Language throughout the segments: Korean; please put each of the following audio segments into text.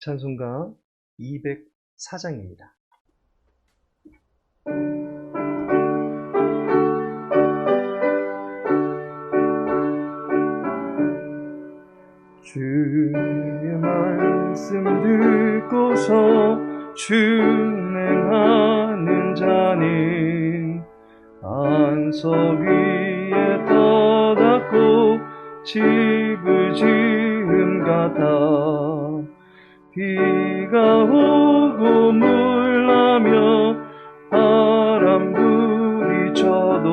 찬송가 204장입니다. 주의 말씀 듣고서 준행하는 자는 안석 위에 떠닫고 집을 지은 같아. 비가 오고 물나며 바람 부딪혀도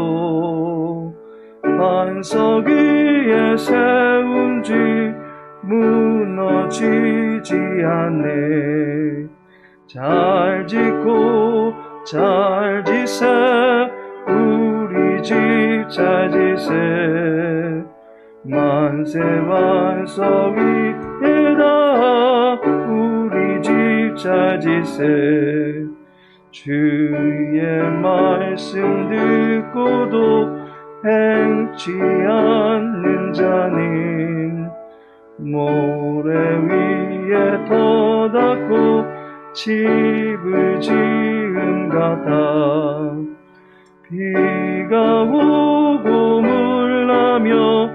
안석 위에 세운 집 무너지지 않네. 잘 짓고 잘 지세 우리 집 잘 지세. 만세 완석 위에다 우리 집 잘 지세. 주의 말씀 듣고도 행치 않는 자는 모래 위에 터닫고 집을 지은 같아. 비가 오고 물나며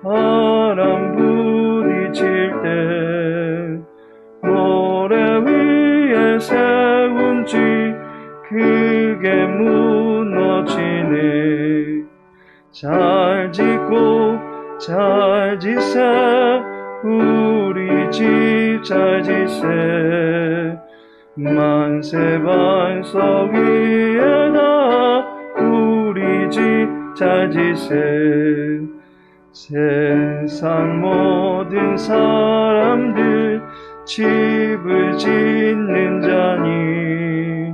바람 부딪힐 때 모래 위에 세운 집 크게 무너지네. 잘 짓고 잘 지세 우리 집 잘 지세. 만세 반석 위에다 우리 집 잘 지세. 세상 모든 사람들 집을 짓는 자니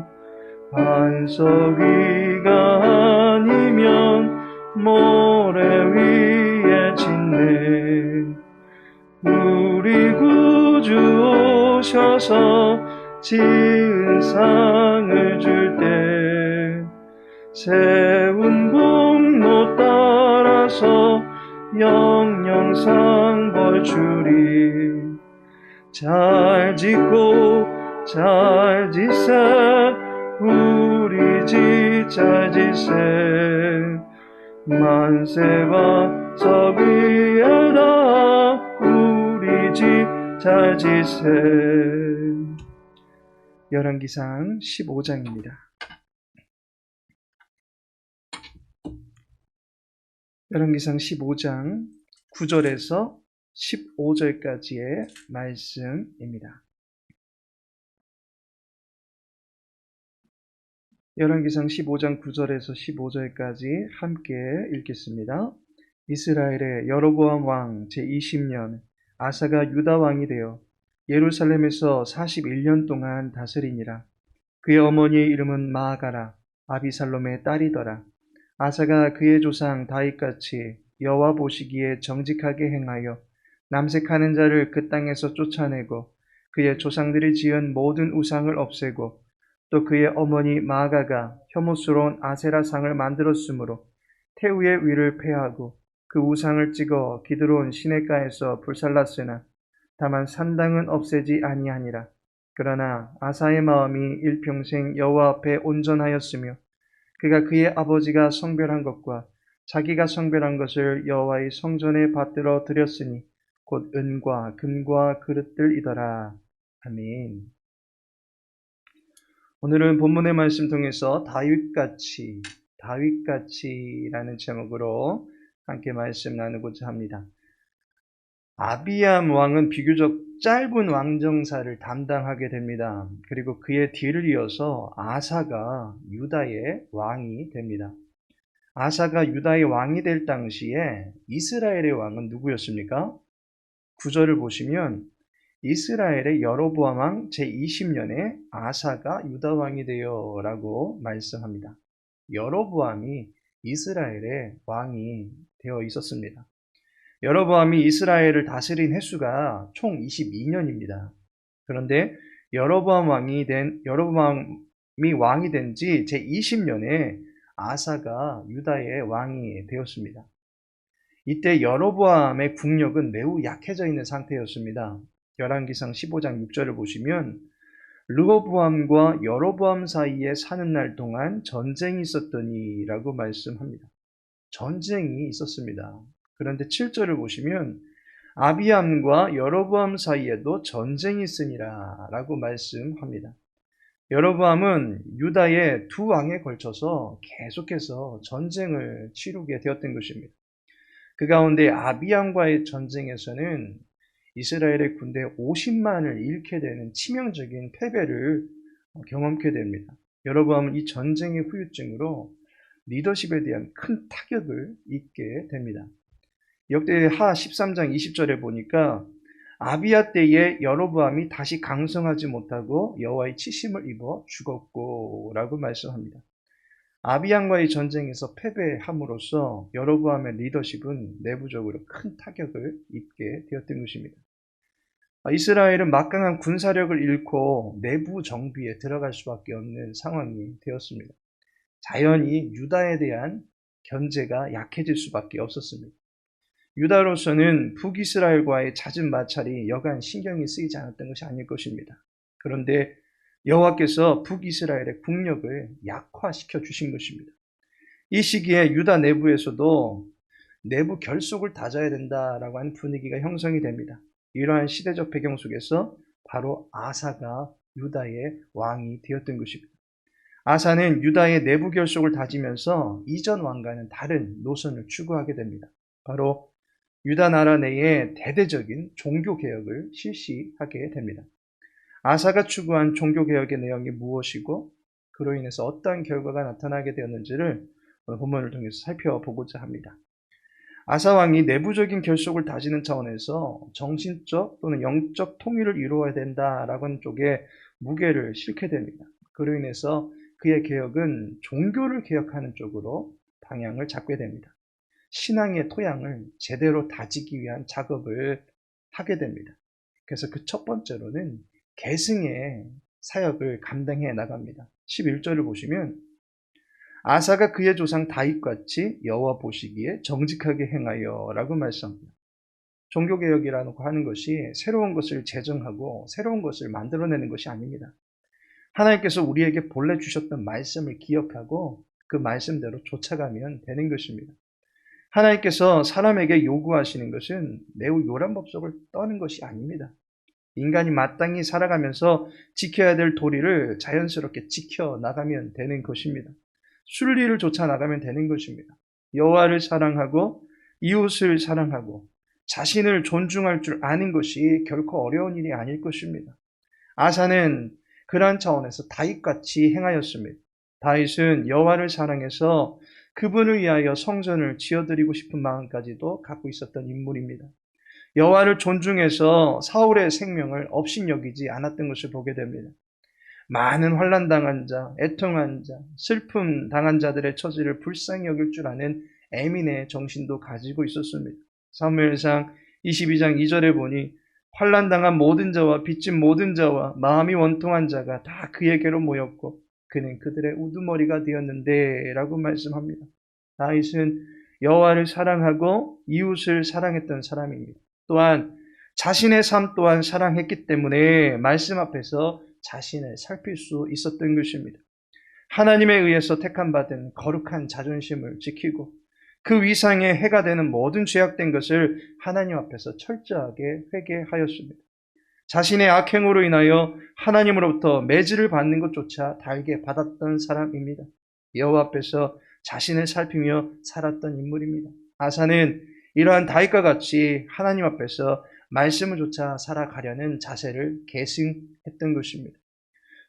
반석 위가 아니면 모래 위에 짓네. 우리 구주 오셔서 지은 상을 줄 때 세운 공로 따라서 영영 상 벌 주리. 잘 짓고 잘 지세 우리 집 잘 지세. 만세 반석 위에다 우리 집 잘 지세. 열왕기상 15장입니다. 열왕기상 15장 9절에서 15절까지의 말씀입니다. 열왕기상 15장 9절에서 15절까지 함께 읽겠습니다. 이스라엘의 여로보암 왕 제20년 아사가 유다 왕이 되어 예루살렘에서 41년 동안 다스리니라. 그의 어머니의 이름은 마아가라 아비살롬의 딸이더라. 아사가 그의 조상 다윗같이 여호와 보시기에 정직하게 행하여 남색하는 자를 그 땅에서 쫓아내고 그의 조상들이 지은 모든 우상을 없애고 또 그의 어머니 마아가가 혐오스러운 아세라상을 만들었으므로 태우의 위를 폐하고 그 우상을 찍어 기드론 시냇가에서 불살랐으나 다만 산당은 없애지 아니하니라. 그러나 아사의 마음이 일평생 여호와 앞에 온전하였으며 그가 그의 아버지가 성별한 것과 자기가 성별한 것을 여호와의 성전에 받들어 드렸으니 곧 은과 금과 그릇들이더라. 아멘. 오늘은 본문의 말씀 통해서 다윗같이라는 제목으로 함께 말씀 나누고자 합니다. 아비암 왕은 비교적 짧은 왕정사를 담당하게 됩니다. 그리고 그의 뒤를 이어서 아사가 유다의 왕이 됩니다. 아사가 유다의 왕이 될 당시에 이스라엘의 왕은 누구였습니까? 9절을 보시면 이스라엘의 여로보암 왕 제20년에 아사가 유다 왕이 되어 라고 말씀합니다. 여로보암이 이스라엘의 왕이 되어 있었습니다. 여로보암이 이스라엘을 다스린 횟수가 총 22년입니다. 그런데 여로보암이 왕이 된 지 제20년에 아사가 유다의 왕이 되었습니다. 이때 여로보암의 국력은 매우 약해져 있는 상태였습니다. 열왕기상 15장 6절을 보시면 르호보암과 여로보암 사이에 사는 날 동안 전쟁이 있었더니라고 말씀합니다. 전쟁이 있었습니다. 그런데 7절을 보시면 아비암과 여로보암 사이에도 전쟁이 있으니라 라고 말씀합니다. 여로보암은 유다의 두 왕에 걸쳐서 계속해서 전쟁을 치르게 되었던 것입니다. 그 가운데 아비암과의 전쟁에서는 이스라엘의 군대 50만을 잃게 되는 치명적인 패배를 경험하게 됩니다. 여로보암은 이 전쟁의 후유증으로 리더십에 대한 큰 타격을 입게 됩니다. 역대하 13장 20절에 보니까 아비야 때에 여로보암이 다시 강성하지 못하고 여호와의 치심을 입어 죽었고 라고 말씀합니다. 아비양과의 전쟁에서 패배함으로써 여로보암의 리더십은 내부적으로 큰 타격을 입게 되었던 것입니다. 이스라엘은 막강한 군사력을 잃고 내부 정비에 들어갈 수밖에 없는 상황이 되었습니다. 자연히 유다에 대한 견제가 약해질 수밖에 없었습니다. 유다로서는 북이스라엘과의 잦은 마찰이 여간 신경이 쓰이지 않았던 것이 아닐 것입니다. 그런데 여호와께서 북이스라엘의 국력을 약화시켜 주신 것입니다. 이 시기에 유다 내부에서도 내부 결속을 다져야 된다라고 하는 분위기가 형성이 됩니다. 이러한 시대적 배경 속에서 바로 아사가 유다의 왕이 되었던 것입니다. 아사는 유다의 내부 결속을 다지면서 이전 왕과는 다른 노선을 추구하게 됩니다. 바로 유다 나라 내에 대대적인 종교개혁을 실시하게 됩니다. 아사가 추구한 종교개혁의 내용이 무엇이고 그로 인해서 어떠한 결과가 나타나게 되었는지를 오늘 본문을 통해서 살펴보고자 합니다. 아사 왕이 내부적인 결속을 다지는 차원에서 정신적 또는 영적 통일을 이루어야 된다라고 하는 쪽에 무게를 싣게 됩니다. 그로 인해서 그의 개혁은 종교를 개혁하는 쪽으로 방향을 잡게 됩니다. 신앙의 토양을 제대로 다지기 위한 작업을 하게 됩니다. 그래서 그 첫 번째로는 계승의 사역을 감당해 나갑니다. 11절을 보시면 아사가 그의 조상 다윗같이 여호와 보시기에 정직하게 행하여 라고 말씀합니다. 종교개혁이라고 하는 것이 새로운 것을 제정하고 새로운 것을 만들어내는 것이 아닙니다. 하나님께서 우리에게 본래 주셨던 말씀을 기억하고 그 말씀대로 쫓아가면 되는 것입니다. 하나님께서 사람에게 요구하시는 것은 매우 요란법석을 떠는 것이 아닙니다. 인간이 마땅히 살아가면서 지켜야 될 도리를 자연스럽게 지켜나가면 되는 것입니다. 순리를 쫓아나가면 되는 것입니다. 여호와를 사랑하고 이웃을 사랑하고 자신을 존중할 줄 아는 것이 결코 어려운 일이 아닐 것입니다. 아사는 그러한 차원에서 다윗같이 행하였습니다. 다윗은 여호와를 사랑해서 그분을 위하여 성전을 지어드리고 싶은 마음까지도 갖고 있었던 인물입니다. 여호와를 존중해서 사울의 생명을 업신여기지 않았던 것을 보게 됩니다. 많은 환난당한 자, 애통한 자, 슬픔 당한 자들의 처지를 불쌍히 여길 줄 아는 애민의 정신도 가지고 있었습니다. 사무엘상 22장 2절에 보니 환난당한 모든 자와 빚진 모든 자와 마음이 원통한 자가 다 그에게로 모였고 그는 그들의 우두머리가 되었는데 라고 말씀합니다. 다윗은 여호와를 사랑하고 이웃을 사랑했던 사람입니다. 또한 자신의 삶 또한 사랑했기 때문에 말씀 앞에서 자신을 살필 수 있었던 것입니다. 하나님에 의해서 택함받은 거룩한 자존심을 지키고 그 위상에 해가 되는 모든 죄악된 것을 하나님 앞에서 철저하게 회개하였습니다. 자신의 악행으로 인하여 하나님으로부터 매질을 받는 것조차 달게 받았던 사람입니다. 여호와 앞에서 자신을 살피며 살았던 인물입니다. 아사는 이러한 다윗과 같이 하나님 앞에서 말씀을 쫓아 살아가려는 자세를 계승했던 것입니다.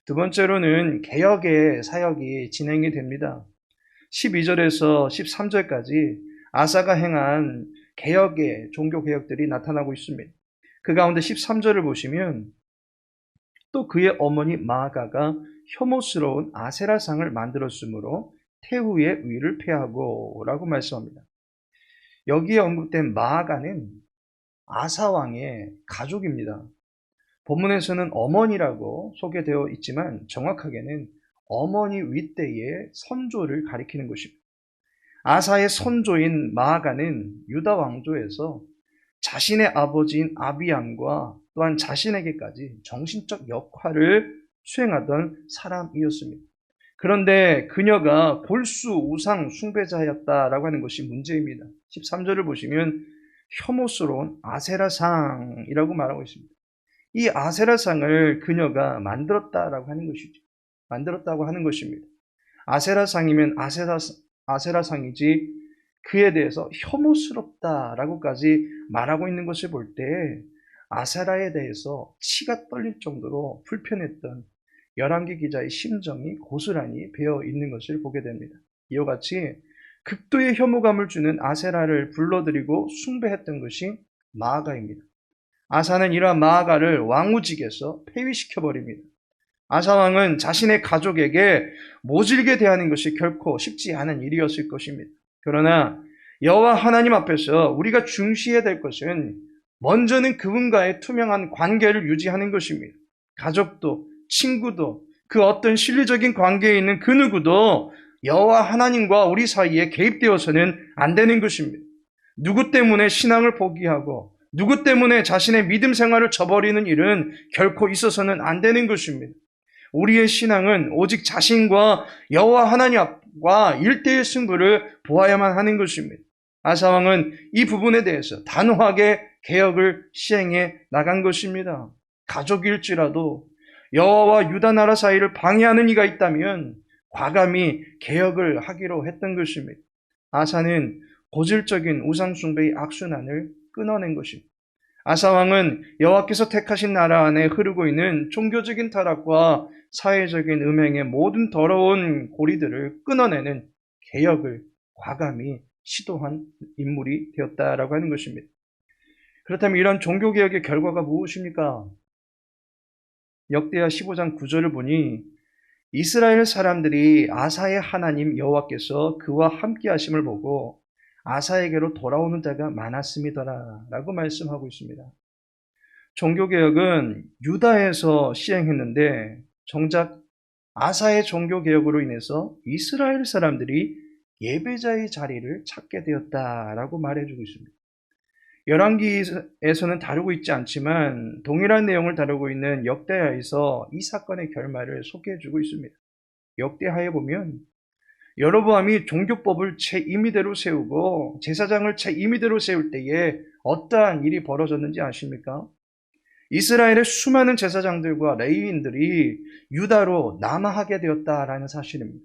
두 번째로는 개혁의 사역이 진행이 됩니다. 12절에서 13절까지 아사가 행한 개혁의 종교개혁들이 나타나고 있습니다. 그 가운데 13절을 보시면 또 그의 어머니 마아가가 혐오스러운 아세라상을 만들었으므로 태후의 위를 폐하고 라고 말씀합니다. 여기에 언급된 마아가는 아사왕의 가족입니다. 본문에서는 어머니라고 소개되어 있지만 정확하게는 어머니 윗대의 선조를 가리키는 것입니다. 아사의 선조인 마아가는 유다 왕조에서 자신의 아버지인 아비암과 또한 자신에게까지 정신적 역할을 수행하던 사람이었습니다. 그런데 그녀가 골수 우상 숭배자였다라고 하는 것이 문제입니다. 13절을 보시면 혐오스러운 아세라상이라고 말하고 있습니다. 이 아세라상을 그녀가 만들었다라고 하는 것이죠. 만들었다고 하는 것입니다. 아세라상이면 아세라상이지 그에 대해서 혐오스럽다라고까지 말하고 있는 것을 볼 때 아세라에 대해서 치가 떨릴 정도로 불편했던 열왕기 기자의 심정이 고스란히 배어 있는 것을 보게 됩니다. 이와 같이 극도의 혐오감을 주는 아세라를 불러들이고 숭배했던 것이 마아가입니다. 아사는 이러한 마아가를 왕후직에서 폐위시켜버립니다. 아사 왕은 자신의 가족에게 모질게 대하는 것이 결코 쉽지 않은 일이었을 것입니다. 그러나 여호와 하나님 앞에서 우리가 중시해야 될 것은 먼저는 그분과의 투명한 관계를 유지하는 것입니다. 가족도 친구도 그 어떤 실리적인 관계에 있는 그 누구도 여호와 하나님과 우리 사이에 개입되어서는 안 되는 것입니다. 누구 때문에 신앙을 포기하고 누구 때문에 자신의 믿음 생활을 저버리는 일은 결코 있어서는 안 되는 것입니다. 우리의 신앙은 오직 자신과 여호와 하나님과 일대일 승부를 보아야만 하는 것입니다. 아사 왕은 이 부분에 대해서 단호하게 개혁을 시행해 나간 것입니다. 가족일지라도 여호와와 유다 나라 사이를 방해하는 이가 있다면 과감히 개혁을 하기로 했던 것입니다. 아사는 고질적인 우상숭배의 악순환을 끊어낸 것입니다. 아사 왕은 여호와께서 택하신 나라 안에 흐르고 있는 종교적인 타락과 사회적인 음행의 모든 더러운 고리들을 끊어내는 개혁을 과감히 시도한 인물이 되었다라고 하는 것입니다. 그렇다면 이런 종교개혁의 결과가 무엇입니까? 역대하 15장 9절을 보니 이스라엘 사람들이 아사의 하나님 여호와께서 그와 함께 하심을 보고 아사에게로 돌아오는 자가 많았음이더라 라고 말씀하고 있습니다. 종교개혁은 유다에서 시행했는데 정작 아사의 종교개혁으로 인해서 이스라엘 사람들이 예배자의 자리를 찾게 되었다라고 말해주고 있습니다. 열왕기에서는 다루고 있지 않지만 동일한 내용을 다루고 있는 역대하에서 이 사건의 결말을 소개해주고 있습니다. 역대하에 보면 여로보암이 종교법을 제 임의대로 세우고 제사장을 제 임의대로 세울 때에 어떠한 일이 벌어졌는지 아십니까? 이스라엘의 수많은 제사장들과 레위인들이 유다로 남하하게 되었다라는 사실입니다.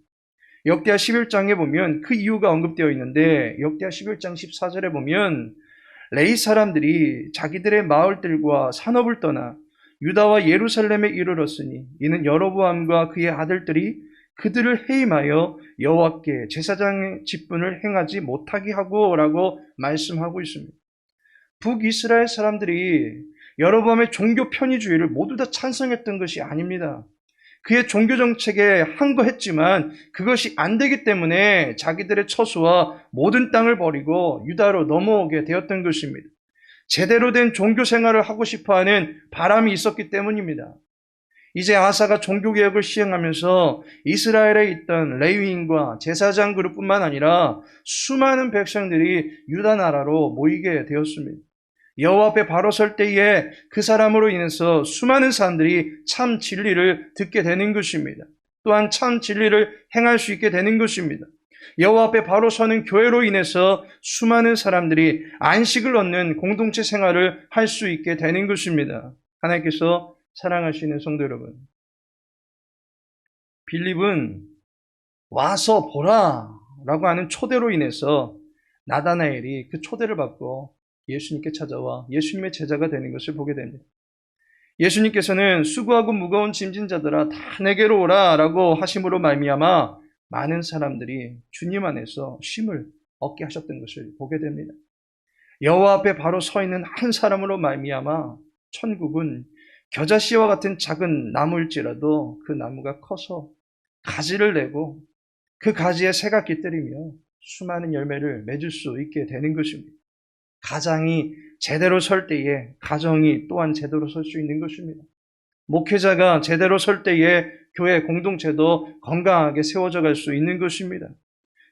역대하 11장에 보면 그 이유가 언급되어 있는데 역대하 11장 14절에 보면 레위 사람들이 자기들의 마을들과 산업을 떠나 유다와 예루살렘에 이르렀으니 이는 여로보암과 그의 아들들이 그들을 해임하여 여호와께 제사장의 직분을 행하지 못하게 하고라고 말씀하고 있습니다. 북이스라엘 사람들이 여로보암의 종교 편의주의를 모두 다 찬성했던 것이 아닙니다. 그의 종교 정책에 항거했지만 그것이 안 되기 때문에 자기들의 처소와 모든 땅을 버리고 유다로 넘어오게 되었던 것입니다. 제대로 된 종교 생활을 하고 싶어하는 바람이 있었기 때문입니다. 이제 아사가 종교개혁을 시행하면서 이스라엘에 있던 레위인과 제사장 그룹뿐만 아니라 수많은 백성들이 유다 나라로 모이게 되었습니다. 여호와 앞에 바로 설 때에 그 사람으로 인해서 수많은 사람들이 참 진리를 듣게 되는 것입니다. 또한 참 진리를 행할 수 있게 되는 것입니다. 여호와 앞에 바로 서는 교회로 인해서 수많은 사람들이 안식을 얻는 공동체 생활을 할 수 있게 되는 것입니다. 하나님께서 사랑하시는 성도 여러분, 빌립은 와서 보라 라고 하는 초대로 인해서 나다나엘이 그 초대를 받고 예수님께 찾아와 예수님의 제자가 되는 것을 보게 됩니다. 예수님께서는 수고하고 무거운 짐진 자들아 다 내게로 오라 라고 하심으로 말미암아 많은 사람들이 주님 안에서 쉼을 얻게 하셨던 것을 보게 됩니다. 여호와 앞에 바로 서 있는 한 사람으로 말미암아 천국은 겨자씨와 같은 작은 나무일지라도 그 나무가 커서 가지를 내고 그 가지에 새가 깃들이며 수많은 열매를 맺을 수 있게 되는 것입니다. 가장이 제대로 설 때에 가정이 또한 제대로 설 수 있는 것입니다. 목회자가 제대로 설 때에 교회 공동체도 건강하게 세워져 갈 수 있는 것입니다.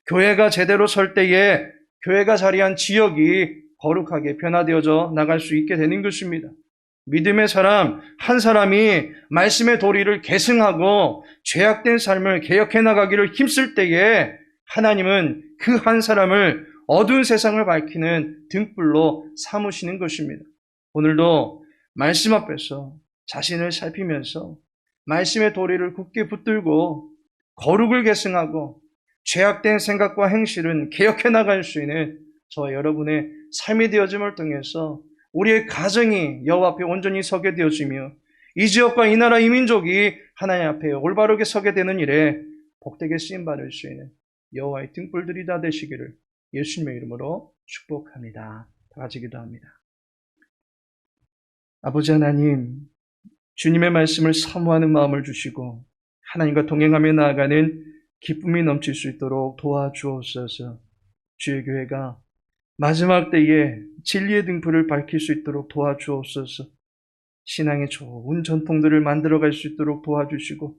교회가 제대로 설 때에 교회가 자리한 지역이 거룩하게 변화되어져 나갈 수 있게 되는 것입니다. 믿음의 사람 한 사람이 말씀의 도리를 계승하고 죄악된 삶을 개혁해 나가기를 힘쓸 때에 하나님은 그 한 사람을 어두운 세상을 밝히는 등불로 삼으시는 것입니다. 오늘도 말씀 앞에서 자신을 살피면서 말씀의 도리를 굳게 붙들고 거룩을 계승하고 죄악된 생각과 행실은 개혁해 나갈 수 있는 저와 여러분의 삶이 되어짐을 통해서 우리의 가정이 여호와 앞에 온전히 서게 되어지며 이 지역과 이 나라 이 민족이 하나님 앞에 올바르게 서게 되는 일에 복되게 쓰임받을 수 있는 여호와의 등불들이 다 되시기를 예수님의 이름으로 축복합니다. 다 같이 기도합니다. 아버지 하나님, 주님의 말씀을 사모하는 마음을 주시고 하나님과 동행하며 나아가는 기쁨이 넘칠 수 있도록 도와주옵소서. 주의 교회가 마지막 때에 진리의 등불을 밝힐 수 있도록 도와주옵소서. 신앙의 좋은 전통들을 만들어갈 수 있도록 도와주시고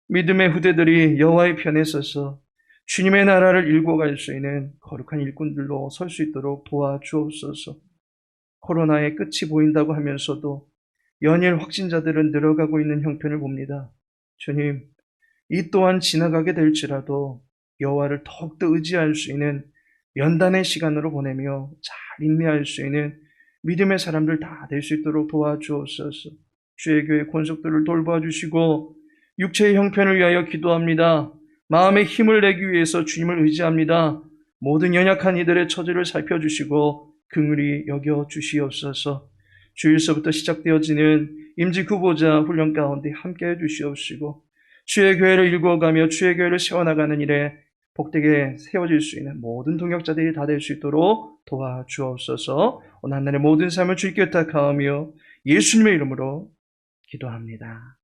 믿음의 후대들이 여호와의 편에 서서 주님의 나라를 일궈갈 수 있는 거룩한 일꾼들로 설 수 있도록 도와주옵소서. 코로나의 끝이 보인다고 하면서도 연일 확진자들은 늘어가고 있는 형편을 봅니다. 주님, 이 또한 지나가게 될지라도 여호와를 더욱더 의지할 수 있는 연단의 시간으로 보내며 잘 인내할 수 있는 믿음의 사람들 다 될 수 있도록 도와주옵소서. 주의 교회 권속들을 돌봐주시고 육체의 형편을 위하여 기도합니다. 마음의 힘을 내기 위해서 주님을 의지합니다. 모든 연약한 이들의 처지를 살펴주시고 긍휼히 여겨 주시옵소서. 주일서부터 시작되어지는 임직 후보자 훈련 가운데 함께해 주시옵시고 주의 교회를 일구어가며 주의 교회를 세워나가는 일에 복되게 세워질 수 있는 모든 동역자들이 다 될 수 있도록 도와주옵소서. 오늘 한 날의 모든 삶을 주님께 의탁하며 예수님의 이름으로 기도합니다.